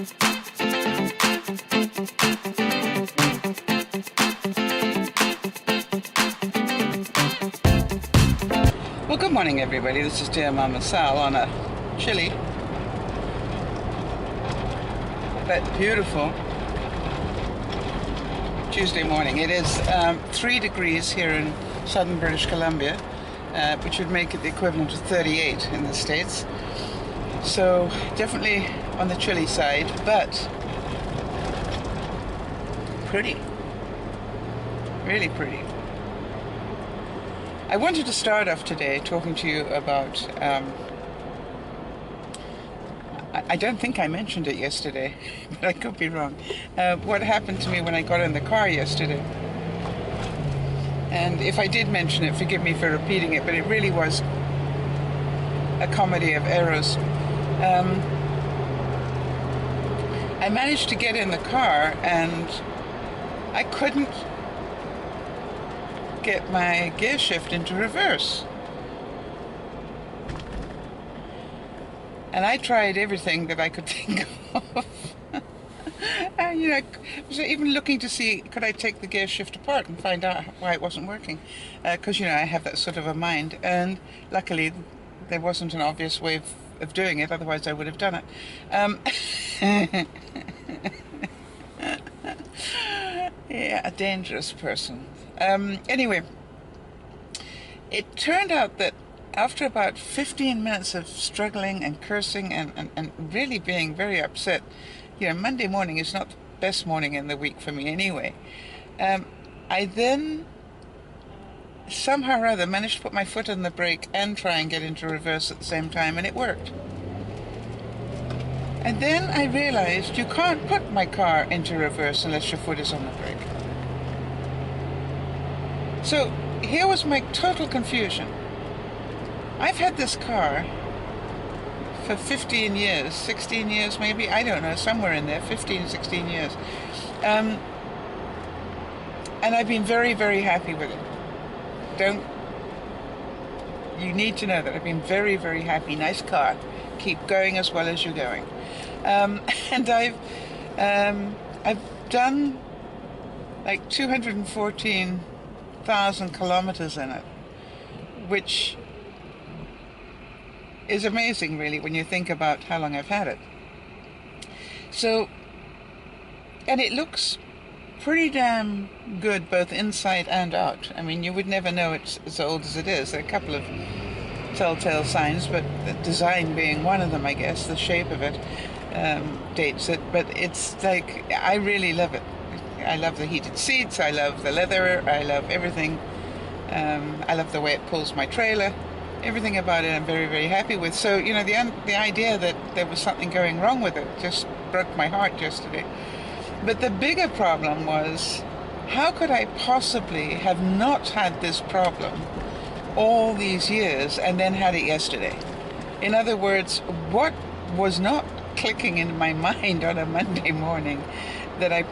Well, good morning, everybody. This is dear Mama Sal on a chilly but beautiful Tuesday morning. It is 3 degrees here in southern British Columbia, which would make it the equivalent of 38 in the States. So definitely on the chilly side, but pretty. Really pretty. I wanted to start off today talking to you about, I don't think I mentioned it yesterday, but I could be wrong, what happened to me when I got in the car yesterday. And if I did mention it, forgive me for repeating it, but it really was a comedy of errors. I managed to get in the car and I couldn't get my gear shift into reverse. And I tried everything that I could think of. And, you know, I was even looking to see, could I take the gear shift apart and find out why it wasn't working? Because, you know, I have that sort of a mind. And luckily, there wasn't an obvious way of doing it, otherwise I would have done it. Yeah, a dangerous person. Anyway, it turned out that after about 15 minutes of struggling and cursing and really being very upset, you know, Monday morning is not the best morning in the week for me anyway. I then somehow or other managed to put my foot on the brake and try and get into reverse at the same time, and it worked. And then I realized you can't put my car into reverse unless your foot is on the brake. So here was my total confusion. I've had this car for 15 years, 16 years maybe, I don't know, somewhere in there, 15, 16 years. And I've been very, very happy with it. You need to know that I've been very, very happy. Nice car. Keep going as well as you're going. And I've done like 214,000 kilometers in it, which is amazing, really, when you think about how long I've had it. So, and it looks pretty damn good both inside and out. I mean, you would never know it's as old as it is. There are a couple of telltale signs, but the design being one of them, I guess, the shape of it dates it. But it's like, I really love it. I love the heated seats, I love the leather, I love everything. I love the way it pulls my trailer. Everything about it I'm very, very happy with. So, you know, the idea that there was something going wrong with it just broke my heart yesterday. But the bigger problem was, how could I possibly have not had this problem all these years and then had it yesterday? In other words, what was not clicking in my mind on a Monday morning that I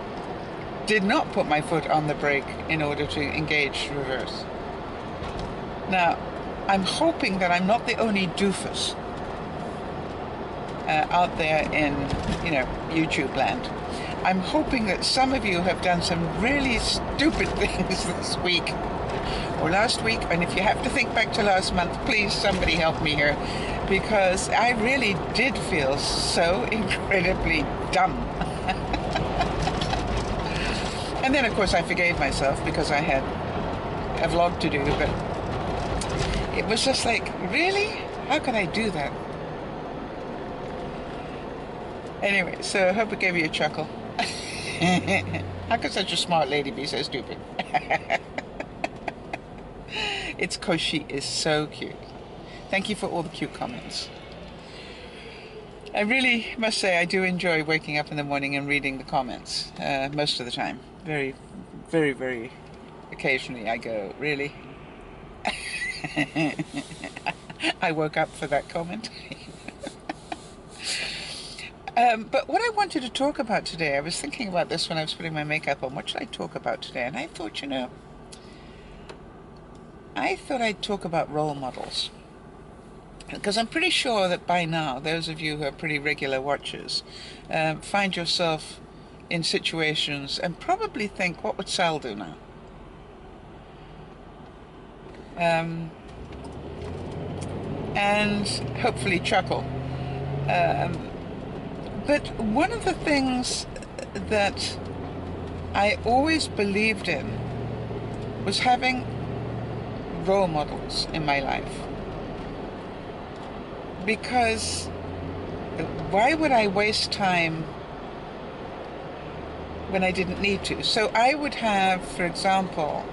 did not put my foot on the brake in order to engage reverse? Now, I'm hoping that I'm not the only doofus out there in, you know, YouTube land. I'm hoping that some of you have done some really stupid things this week or last week, and if you have to think back to last month, please somebody help me here, because I really did feel so incredibly dumb. And then of course I forgave myself because I had a vlog to do, but it was just like, really? How could I do that? Anyway, so I hope it gave you a chuckle. How could such a smart lady be so stupid? It's because she is so cute. Thank you for all the cute comments. I really must say I do enjoy waking up in the morning and reading the comments most of the time. Very, very, very occasionally I go, really? I woke up for that comment. But what I wanted to talk about today, I was thinking about this when I was putting my makeup on. What should I talk about today? And I thought, you know, I thought I'd talk about role models. because I'm pretty sure that by now, those of you who are pretty regular watchers find yourself in situations and probably think, what would Sal do now? And hopefully chuckle. But one of the things that I always believed in was having role models in my life. Because why would I waste time when I didn't need to? So I would have, for example,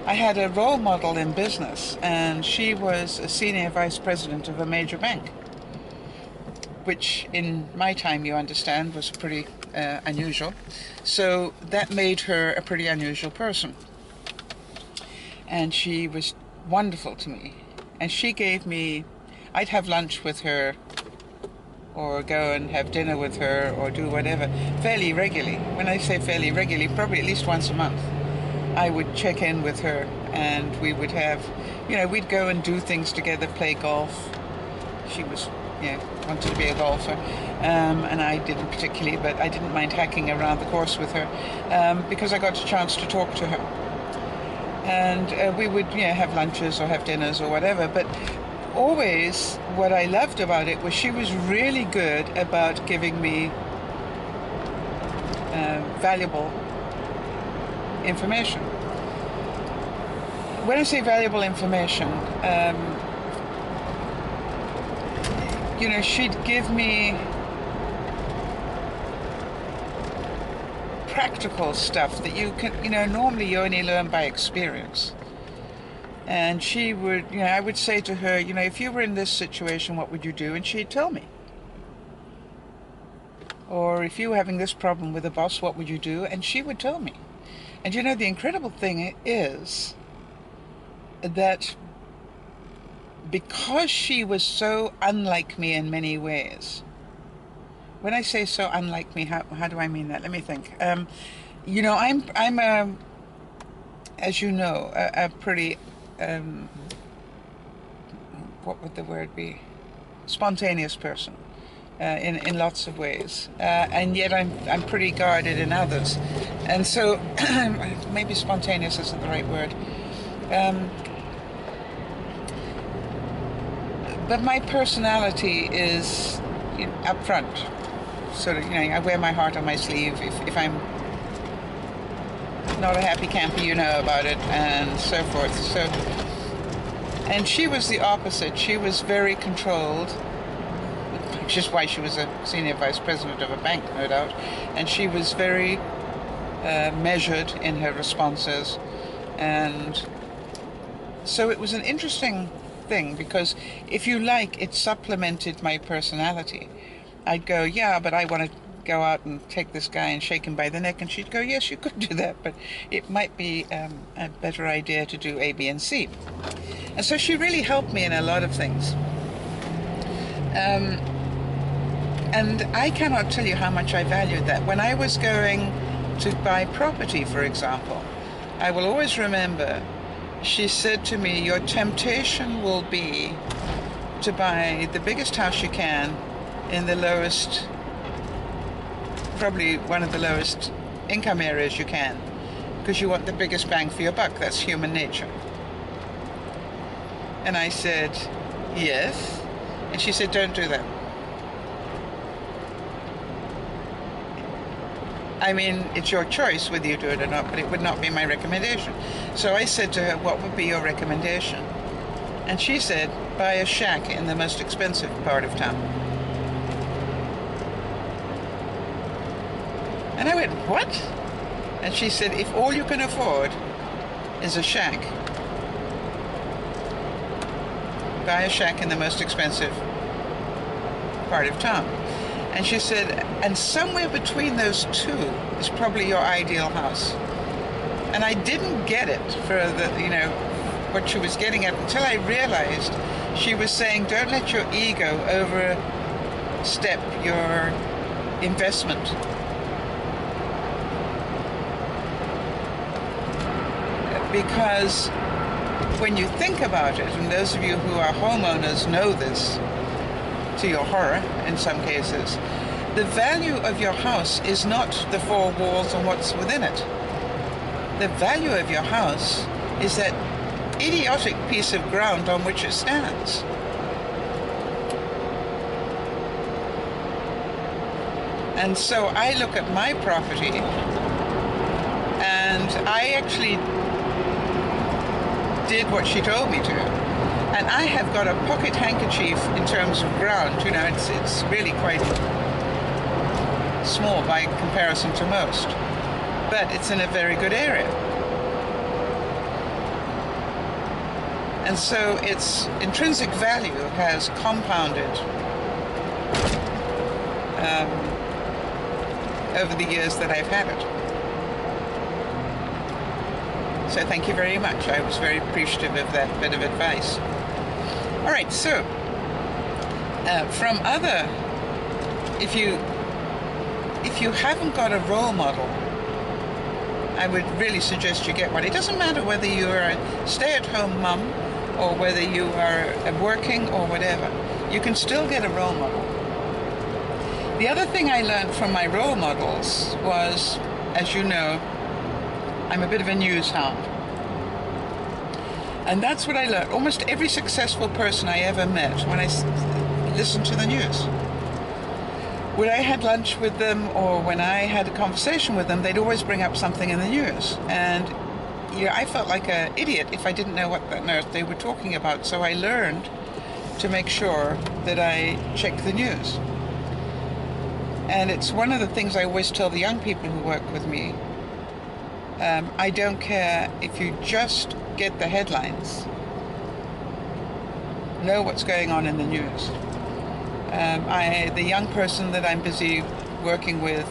I had a role model in business, and she was a senior vice president of a major bank, which in my time, you understand, was pretty unusual. So that made her a pretty unusual person. And she was wonderful to me. And she gave me, I'd have lunch with her or go and have dinner with her or do whatever fairly regularly. When I say fairly regularly, probably at least once a month. I would check in with her, and we would have, we'd go and do things together, play golf. She was, wanted to be a golfer, and I didn't particularly, but I didn't mind hacking around the course with her because I got a chance to talk to her. And we would, have lunches or have dinners or whatever, but always what I loved about it was she was really good about giving me valuable information. When I say valuable information, she'd give me practical stuff that you can, normally you only learn by experience. And she would, I would say to her, if you were in this situation, what would you do? And she'd tell me. Or if you were having this problem with a boss, what would you do? And she would tell me. And the incredible thing is that because she was so unlike me in many ways, when I say so unlike me, how do I mean that? Let me think. I'm a, as you know, a pretty, what would the word be? Spontaneous person. In lots of ways, and yet I'm pretty guarded in others, and so maybe spontaneous isn't the right word, but my personality is up front, sort of, I wear my heart on my sleeve. If I'm not a happy camper, about it, and so forth. So, and she was the opposite. She was very controlled, which is why she was a senior vice president of a bank, no doubt. And she was very measured in her responses. And so it was an interesting thing, because if you like, it supplemented my personality. I'd go, yeah, but I want to go out and take this guy and shake him by the neck. And she'd go, yes, you could do that, but it might be a better idea to do A, B, and C. And so she really helped me in a lot of things. And I cannot tell you how much I valued that. When I was going to buy property, for example, I will always remember she said to me, your temptation will be to buy the biggest house you can in the lowest, probably one of the lowest income areas you can, because you want the biggest bang for your buck. That's human nature. And I said, yes. And she said, don't do that. I mean, it's your choice whether you do it or not, but it would not be my recommendation. So I said to her, what would be your recommendation? And she said, buy a shack in the most expensive part of town. And I went, what? And she said, if all you can afford is a shack, buy a shack in the most expensive part of town. And she said, and somewhere between those two is probably your ideal house. And I didn't get it for the, what she was getting at until I realized she was saying, don't let your ego overstep your investment. Because when you think about it, and those of you who are homeowners know this, to your horror in some cases, the value of your house is not the four walls and what's within it. The value of your house is that idiotic piece of ground on which it stands. And so I look at my property, and I actually did what she told me to. And I have got a pocket handkerchief in terms of ground. You know, it's really quite small by comparison to most. But it's in a very good area. And so its intrinsic value has compounded over the years that I've had it. So thank you very much. I was very appreciative of that bit of advice. All right, so from other, if you haven't got a role model, I would really suggest you get one. It doesn't matter whether you're a stay-at-home mum or whether you are working or whatever. You can still get a role model. The other thing I learned from my role models was, as you know, I'm a bit of a news hound. And that's what I learned. Almost every successful person I ever met, when I listened to the news, when I had lunch with them or when I had a conversation with them, they'd always bring up something in the news. And I felt like an idiot if I didn't know what on earth they were talking about. So I learned to make sure that I checked the news. And it's one of the things I always tell the young people who work with me. I don't care if you just get the headlines. Know what's going on in the news. The young person that I'm busy working with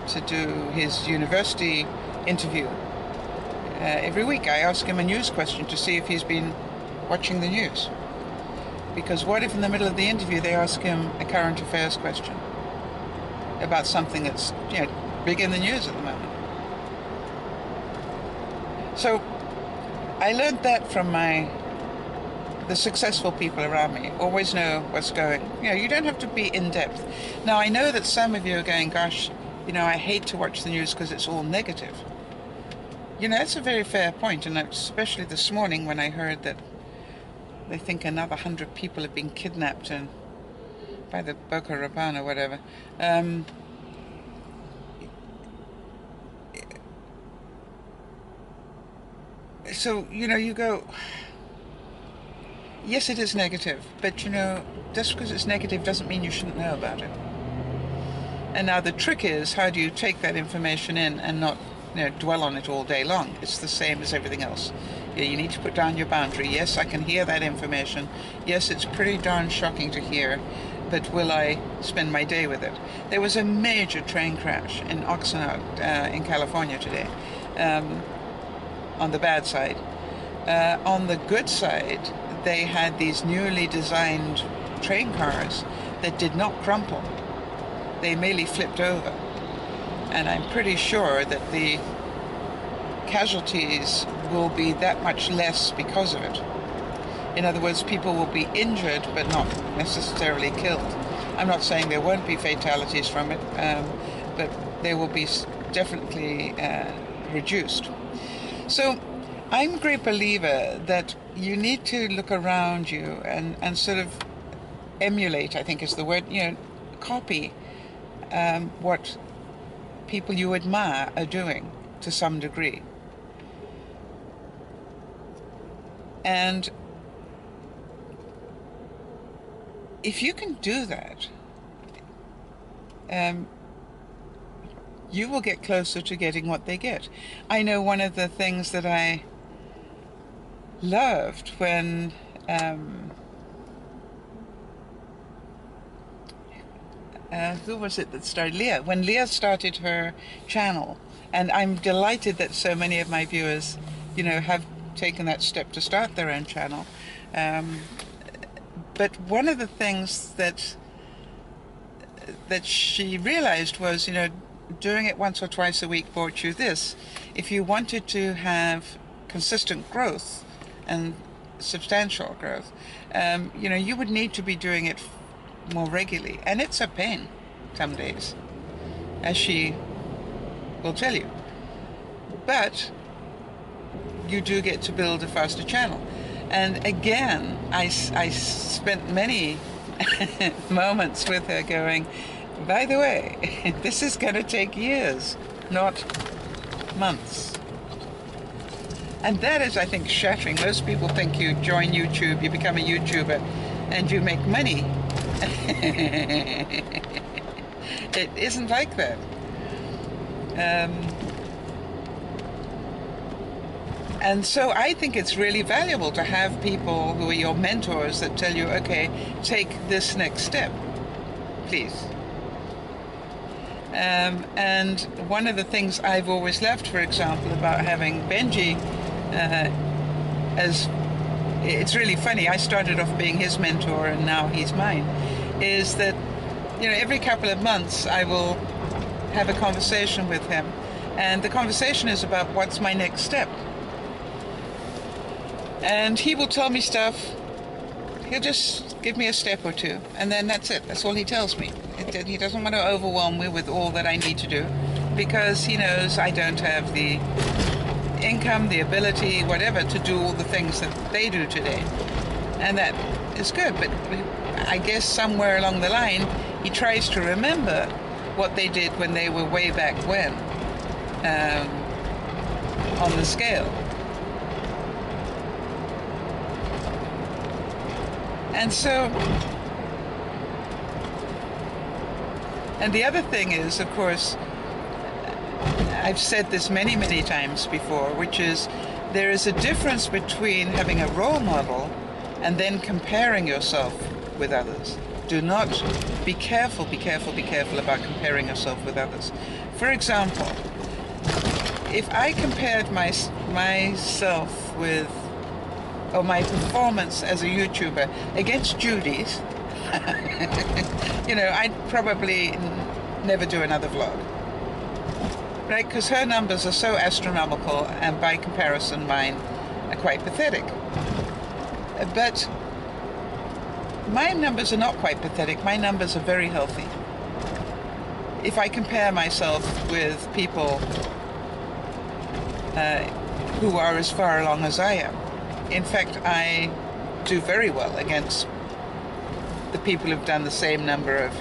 to do his university interview, every week I ask him a news question to see if he's been watching the news. Because what if in the middle of the interview they ask him a current affairs question about something that's big in the news at the moment? So I learned that from the successful people around me. Always know what's going. You don't have to be in depth. Now I know that some of you are going, gosh, I hate to watch the news because it's all negative. That's a very fair point, and especially this morning when I heard that they think another 100 people have been kidnapped by the Boko Haram or whatever. So, you go, yes, it is negative, but, just because it's negative doesn't mean you shouldn't know about it. And now the trick is, how do you take that information in and not, dwell on it all day long? It's the same as everything else. You need to put down your boundary. Yes, I can hear that information. Yes, it's pretty darn shocking to hear, but will I spend my day with it? There was a major train crash in Oxnard, in California today. On the bad side. On the good side, they had these newly designed train cars that did not crumple. They merely flipped over. And I'm pretty sure that the casualties will be that much less because of it. In other words, people will be injured but not necessarily killed. I'm not saying there won't be fatalities from it, but they will be definitely reduced. So I'm a great believer that you need to look around you and sort of emulate, I think is the word, copy what people you admire are doing to some degree. And if you can do that, you will get closer to getting what they get. I know one of the things that I loved when who was it that started? Leah. When Leah started her channel, and I'm delighted that so many of my viewers, have taken that step to start their own channel. But one of the things that she realized was, doing it once or twice a week brought you this. If you wanted to have consistent growth, and substantial growth, you know, you would need to be doing it more regularly. And it's a pain some days, as she will tell you. But you do get to build a faster channel. And again, I spent many moments with her going, by the way, this is going to take years, not months. And that is, I think, shattering. Most people think you join YouTube, you become a YouTuber, and you make money. It isn't like that. And so I think it's really valuable to have people who are your mentors that tell you, okay, take this next step, please. And one of the things I've always loved, for example, about having Benji, as it's really funny, I started off being his mentor and now he's mine, is that, you know, every couple of months I will have a conversation with him, and the conversation is about what's my next step. And he will tell me stuff. He'll just give me a step or two, and then that's it. That's all he tells me. He doesn't want to overwhelm me with all that I need to do, because he knows I don't have the income, the ability, whatever, to do all the things that they do today. And that is good, but I guess somewhere along the line, he tries to remember what they did when they were way back when, on the scale. And so, and the other thing is, of course, I've said this many, many times before, which is there is a difference between having a role model and then comparing yourself with others. Do not, be careful about comparing yourself with others. For example, if I compared myself with, or my performance as a YouTuber against Judy's, you know, I'd probably never do another vlog, right? Because her numbers are so astronomical, and by comparison mine are quite pathetic. But my numbers are not quite pathetic. My numbers are very healthy. If I compare myself with people who are as far along as I am. In fact, I do very well against the people who've done the same number of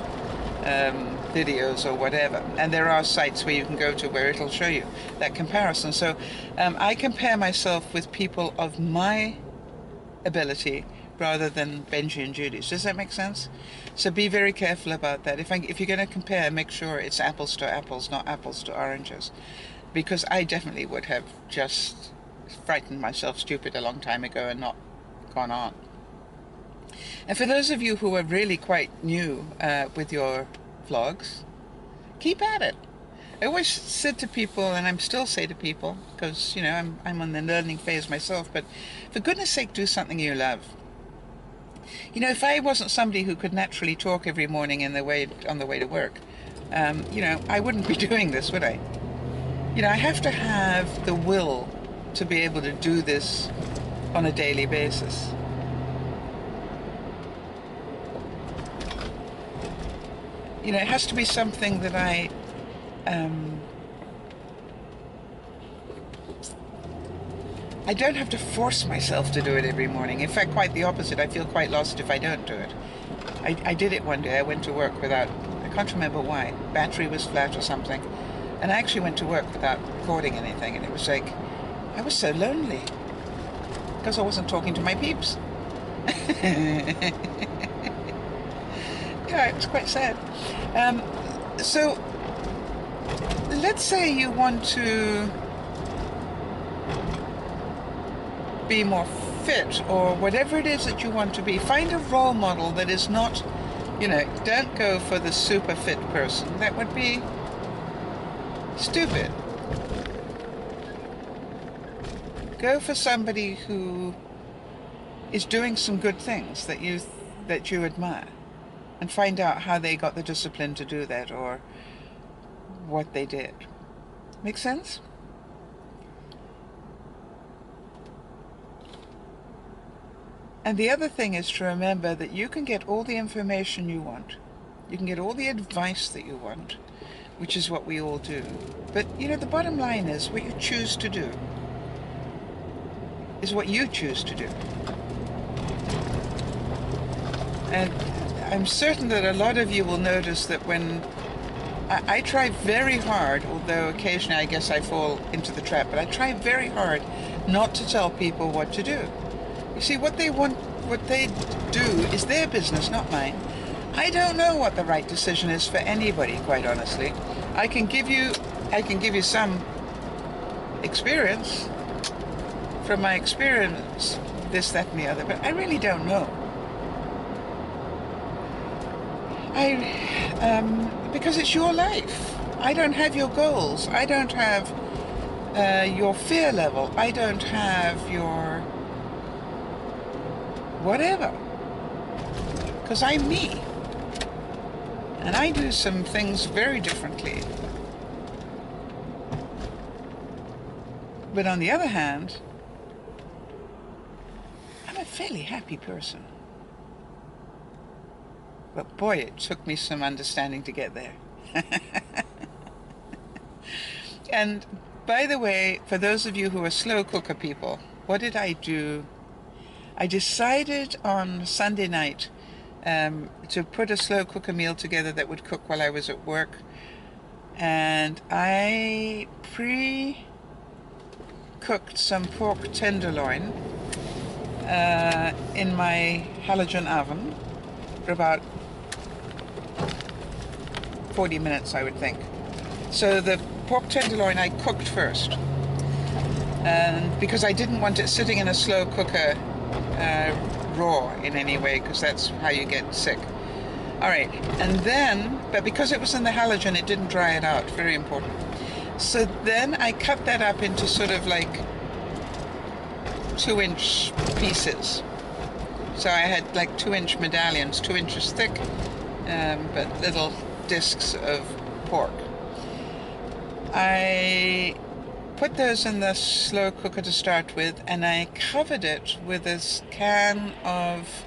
videos or whatever. And there are sites where you can go to where it'll show you that comparison. So I compare myself with people of my ability rather than Benji and Judy's. Does that make sense? So be very careful about that. If you're going to compare, make sure it's apples to apples, not apples to oranges. Because I definitely would have just frightened myself stupid a long time ago and not gone on. And for those of you who are really quite new with your vlogs, keep at it. I always said to people, and I'm still say to people, because, you know, I'm on the learning phase myself, but for goodness sake, do something you love. You know, if I wasn't somebody who could naturally talk every morning on the way to work, you know, I wouldn't be doing this, would I? You know, I have to have the will to be able to do this on a daily basis. You know, it has to be something that I don't have to force myself to do it every morning. In fact, quite the opposite. I feel quite lost if I don't do it. I did it one day. I went to work without, I can't remember why, battery was flat or something, and I actually went to work without recording anything, and it was like, I was so lonely because I wasn't talking to my peeps. Yeah, it was quite sad. So let's say you want to be more fit, or whatever it is that you want to be. Find a role model that is not, you know, don't go for the super fit person. That would be stupid. Go for somebody who is doing some good things that you admire, and find out how they got the discipline to do that, or what they did. Make sense? And the other thing is to remember that you can get all the information you want. You can get all the advice that you want, which is what we all do. But, the bottom line is what you choose to do is what you choose to do. And I'm certain that a lot of you will notice that when I try very hard, although occasionally I guess I fall into the trap, but I try very hard not to tell people what to do. You see, what they do is their business, not mine. I don't know what the right decision is for anybody, quite honestly. I can give you some experience from my experience, this, that, and the other, but I really don't know. Because it's your life. I don't have your goals. I don't have your fear level. I don't have your whatever. Because I'm me. And I do some things very differently. But on the other hand, I'm a fairly happy person. But boy, it took me some understanding to get there. And by the way, for those of you who are slow cooker people, what did I do? I decided on Sunday night to put a slow cooker meal together that would cook while I was at work. And I pre-cooked some pork tenderloin in my halogen oven for about 40 minutes, I would think. So the pork tenderloin I cooked first, and because I didn't want it sitting in a slow cooker raw in any way, because that's how you get sick. All right, and then, but because it was in the halogen, it didn't dry it out. Very important. So then I cut that up into sort of like 2-inch pieces. So I had like 2-inch medallions, 2 inches thick, but little discs of pork. I put those in the slow cooker to start with, and I covered it with this can of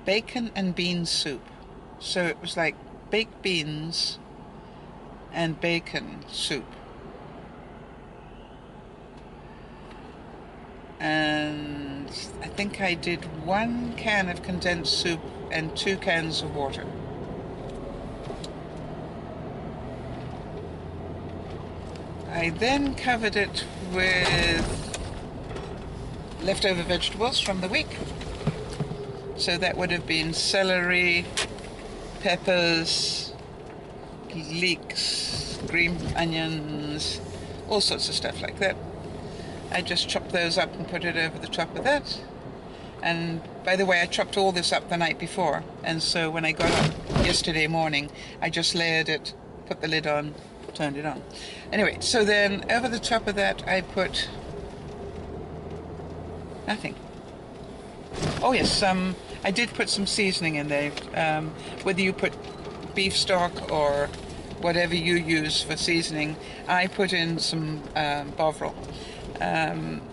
bacon and bean soup. So it was like baked beans and bacon soup. And I think I did 1 can of condensed soup and 2 cans of water. I then covered it with leftover vegetables from the week. So that would have been celery, peppers, leeks, green onions, all sorts of stuff like that. I just chopped those up and put it over the top of that. And by the way, I chopped all this up the night before. And so when I got up yesterday morning, I just layered it, put the lid on, turned it on. Anyway, so then over the top of that, I put nothing. Oh yes, I did put some seasoning in there. Whether you put beef stock or whatever you use for seasoning, I put in some Bovril.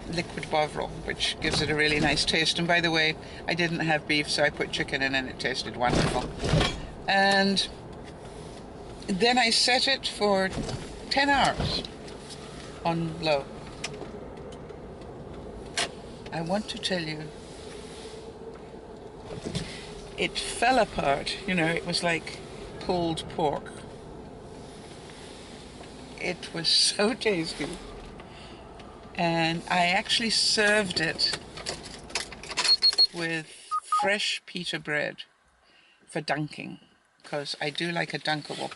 Liquid Bovril, which gives it a really nice taste. And by the way, I didn't have beef, so I put chicken in and it tasted wonderful. And then I set it for 10 hours on low. I want to tell you, it fell apart. It was like pulled pork. It was so tasty. And I actually served it with fresh pita bread for dunking, because I do like a dunkable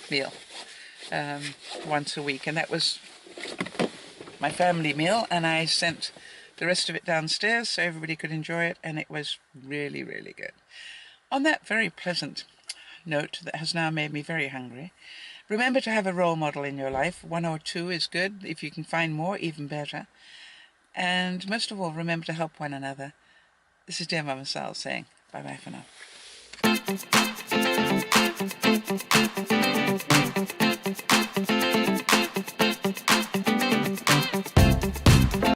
meal once a week. And that was my family meal, and I sent the rest of it downstairs so everybody could enjoy it, and it was really, really good. On that very pleasant note that has now made me very hungry, remember to have a role model in your life. 1 or 2 is good. If you can find more, even better. And most of all, remember to help one another. This is dear Mama Sal saying bye-bye for now.